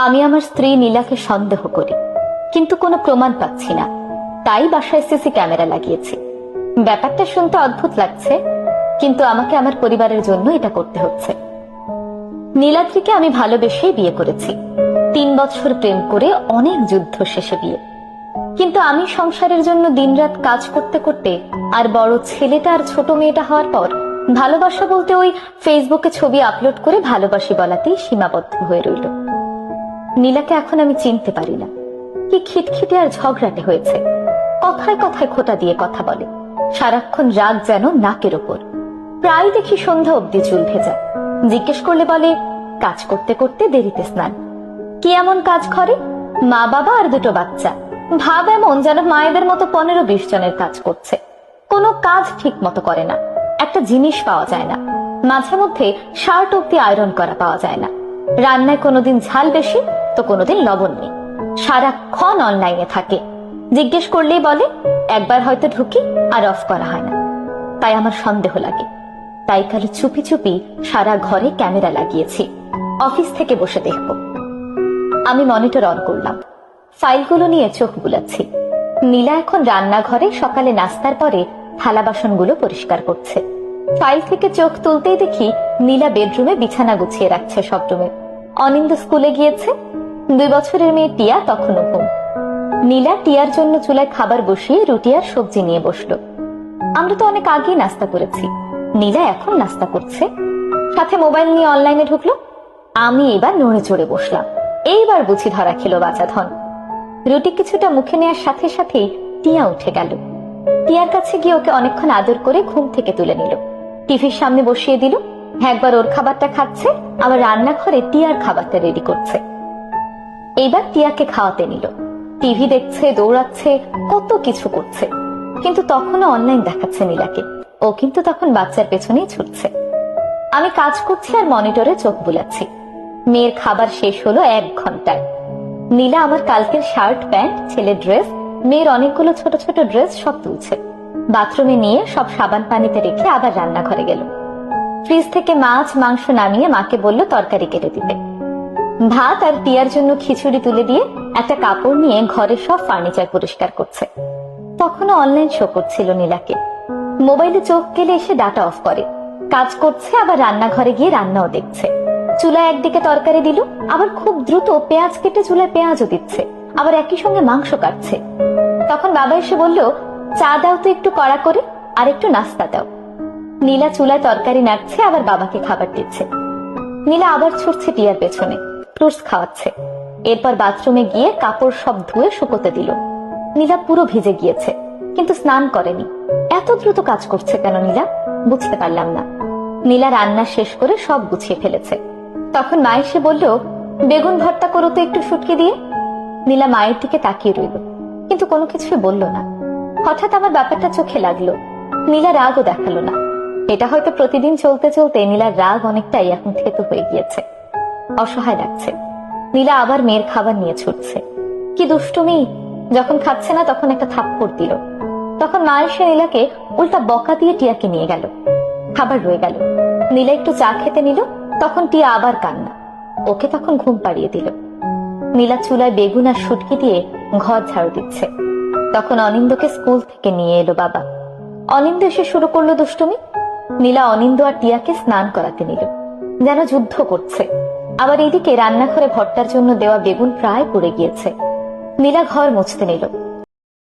আমি আমার স্ত্রী নীলাকে সন্দেহ করি, কিন্তু কোনো প্রমাণ পাচ্ছি না। তাই বাসায় সিসি ক্যামেরা লাগিয়েছি। ব্যাপারটা শুনতে অদ্ভুত লাগছে, কিন্তু আমাকে আমার পরিবারের জন্য এটা করতে হচ্ছে। নীলাদ্রিকে আমি ভালোবেসেই বিয়ে করেছি। 3 বছর প্রেম করে অনেক যুদ্ধ শেষে বিয়ে। কিন্তু আমি সংসারের জন্য দিনরাত কাজ করতে করতে আর বড় ছেলেটা আর ছোট মেয়েটা হওয়ার পর ভালোবাসা বলতে ওই ফেসবুকে ছবি আপলোড করে ভালোবাসি বলাতেই সীমাবদ্ধ হয়ে রইল। নীলাকে এখন আমি চিনতে পারি না। কি খিটখিটে আর ঝগড়াটে হয়েছে। কথায় কথায় খোঁটা দিয়ে কথা বলে। সারাক্ষণ রাগ যেন নাকের ওপর। প্রায় দেখি সন্ধ্যা অবধি চুল ভেজা। জিজ্ঞেস করলে বলে কাজ করতে করতে দেরিতে স্নান। কি এমন কাজ করে? মা বাবা আর 2 বাচ্চা। ভাব এমন যেন মায়েদের মতো 15-20 জনের কাজ করছে। কোনো কাজ ঠিক মতো করে না। একটা জিনিস পাওয়া যায় না। মাঝে মধ্যে শার্ট অব্দি আয়রন করা পাওয়া যায় না। রান্নায় কোনোদিন ঝাল বেশি তো কোনোদিন লবণ নেই। সারাক্ষণ অনলাইনে থাকে। জিজ্ঞেস করলেই বলে একবার হয়তো ঢুকি আর অফ করা হয় না। তাই আমার সন্দেহ লাগে। তাই কাল চুপি চুপি সারা ঘরে ক্যামেরা লাগিয়েছি। অফিস থেকে বসে দেখব। আমি মনিটর অন করলাম। ফাইলগুলো নিয়ে চোখ বুলাচ্ছি। নীলা এখন রান্নাঘরে সকালে নাস্তার পরে থালা বাসনগুলো পরিষ্কার করছে। ফাইল থেকে চোখ তুলতেই দেখি নীলা বেডরুমে বিছানা গুছিয়ে রাখছে সব রুমে। অনিন্দ স্কুলে গিয়েছে। 2 বছরের মেয়ে টিয়া তখনও ঘুম। নীলা টিয়ার জন্য চুলায় খাবার বসিয়ে রুটি আর সবজি নিয়ে বসলো। আমরা তো অনেক আগেই নাস্তা করেছি। নীলা এখন নাস্তা করছে, সাথে মোবাইল নিয়ে অনলাইনে ঢুকলো। আমি এবার নড়ে চড়ে বসলাম। এইবার বুঝি ধরা খেলো বাচাধন। রুটি কিছুটা মুখে নেওয়ার সাথে সাথেই টিয়া উঠে গেল। টিয়ার কাছে গিয়ে ওকে অনেকক্ষণ আদর করে ঘুম থেকে তুলে নিল। টিভির সামনে বসিয়ে দিল। একবার ওর খাবারটা খাচ্ছে, আবার রান্নাঘরে টিয়ার খাবারটা রেডি করছে। এইবার টিয়াকে খাওয়াতে নিল। টিভি দেখছে, দৌড়াচ্ছে, কত কিছু করছে, কিন্তু তখনও অনলাইন দেখাচ্ছে নীলাকে। ও কিন্তু তখন বাচ্চার পেছনেই ছুটছে। আমি কাজ করছি আর মনিটরে চোখ বুলাচ্ছি। মেয়ের খাবার শেষ হলো 1 ঘন্টায়। নীলা আমার কালকের শার্ট, প্যান্ট, ছেলের ড্রেস, মেয়ের অনেকগুলো ছোট ছোট ড্রেস সব তুলছে। বাথরুমে নিয়ে সব সাবান পানিতে রেখে আবার রান্নাঘরে গেল। ফ্রিজ থেকে মাছ মাংস নামিয়ে মাকে বলল তরকারি কেটে দিতে। ভাত আর টিয়ার জন্য খিচুড়ি তুলে দিয়ে একটা কাপড় নিয়ে ঘরের সব ফার্নিচার পরিষ্কার করছে। তখনও অনলাইন শো করছিল নীলাকে। মোবাইলে চোখ গেলে এসে ডাটা অফ করে। কাজ করছে, আবার রান্নাঘরে গিয়ে রান্নাও দেখছে। চুলায় একদিকে তরকারি দিল, আবার খুব দ্রুত পেঁয়াজ কেটে চুলায় পেঁয়াজও দিচ্ছে, আবার একই সঙ্গে মাংস কাটছে। তখন বাবা এসে বলল চা দাও তো একটু কড়া করে, আর একটু নাস্তা দাও। নীলা চুলায় তরকারি নাড়ছে, আবার বাবাকে খাবার দিচ্ছে। নীলা আবার ছুটছে টিয়ার পেছনে, ফ্রুটস খাওয়াচ্ছে। এরপর বাথরুমে গিয়ে কাপড় সব ধুয়ে শুকোতে দিল। নীলা পুরো ভিজে গিয়েছে, কিন্তু স্নান করেনি। এত দ্রুত কাজ করছে কেন নীলা, বুঝতে পারলাম না। নীলা রান্না শেষ করে সব গুছিয়ে ফেলেছে। তখন মা এসে বলল বেগুন ভর্তা করো তো একটু শুটকি দিয়ে। নীলা মায়ের দিকে তাকিয়ে রইল, কিন্তু কোনো কিছুই বলল না। হঠাৎ আমার ব্যাপারটা চোখে লাগলো। নীলা রাগও দেখালো না। এটা হয়তো প্রতিদিন চলতে চলতে নীলার রাগ অনেকটাই এখন থেতো হয়ে গিয়েছে। অসহায় লাগছে। নীলা আবার মেয়ের খাবার নিয়ে ছুটছে। কি দুষ্টুমি! যখন খাচ্ছে না তখন একটা থাপ্পড় দিল। তখন মা এসে নীলাকে উল্টা বকা দিয়ে টিয়াকে নিয়ে গেল। খাবার রয়ে গেল। নীলা একটু চা খেতে নিল, তখন টিয়া আবার কান্না। ওকে তখন ঘুম পাড়িয়ে দিল। নীলা চুলায় বেগুন আর শুটকি দিয়ে ঘর ঝাড়ু দিচ্ছে। তখন অনিন্দকে স্কুল থেকে নিয়ে এলো বাবা। অনিন্দ এসে শুরু করলো দুষ্টুমি। নীলা অনিন্দ আর টিয়াকে স্নান করাতে নিল, যেন যুদ্ধ করছে। আবার এদিকে রান্নাঘরে ভর্তার জন্য দেওয়া বেগুন প্রায় পুড়ে গিয়েছে। নীলা ঘর মুছতে নিল।